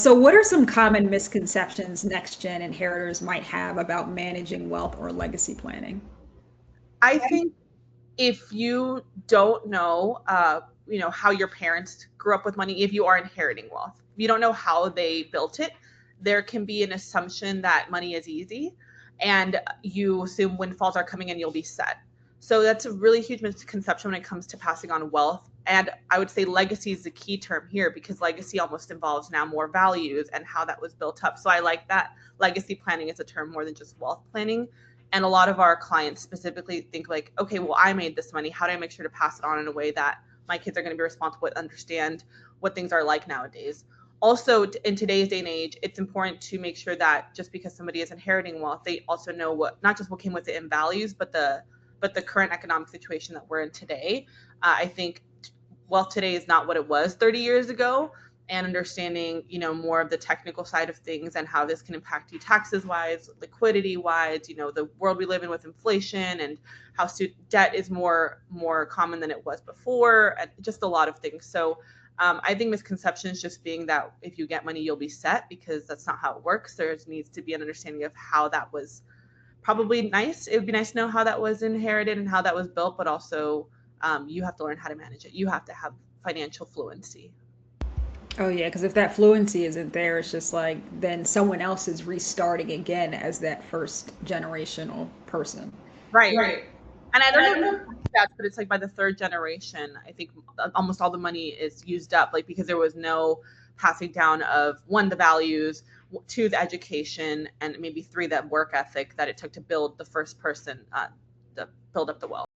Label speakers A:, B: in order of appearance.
A: So what are some common misconceptions next gen inheritors might have about managing wealth or legacy planning?
B: I think if you don't know, how your parents grew up with money, if you are inheriting wealth, if you don't know how they built it, there can be an assumption that money is easy, and you assume windfalls are coming and you'll be set. So that's a really huge misconception when it comes to passing on wealth. And I would say legacy is the key term here because legacy almost involves now more values and how that was built up. So I like that legacy planning is a term more than just wealth planning. And a lot of our clients specifically think like, okay, well, I made this money. How do I make sure to pass it on in a way that my kids are going to be responsible and understand what things are like nowadays? Also, in today's day and age, it's important to make sure that just because somebody is inheriting wealth, they also know what, not just what came with it in values, but the current economic situation that we're in today. I think wealth today is not what it was 30 years ago, and understanding more of the technical side of things and how this can impact you taxes wise, liquidity wise, the world we live in with inflation, and how student debt is more common than it was before, and just a lot of things. So I think misconceptions just being that if you get money you'll be set, because that's not how it works. There needs to be an understanding of how that was probably nice. It would be nice to know how that was inherited and how that was built, but also you have to learn how to manage it. You have to have financial fluency.
A: Oh yeah, because if that fluency isn't there, it's just like then someone else is restarting again as that first generational person.
B: Right.
A: Right.
B: And I
A: And
B: don't
A: I
B: know
A: don't know.
B: stats, but it's like by the third generation, I think almost all the money is used up, like because there was no passing down of one, the values, two, the education, and maybe three, that work ethic that it took to build the first person, to build up the wealth.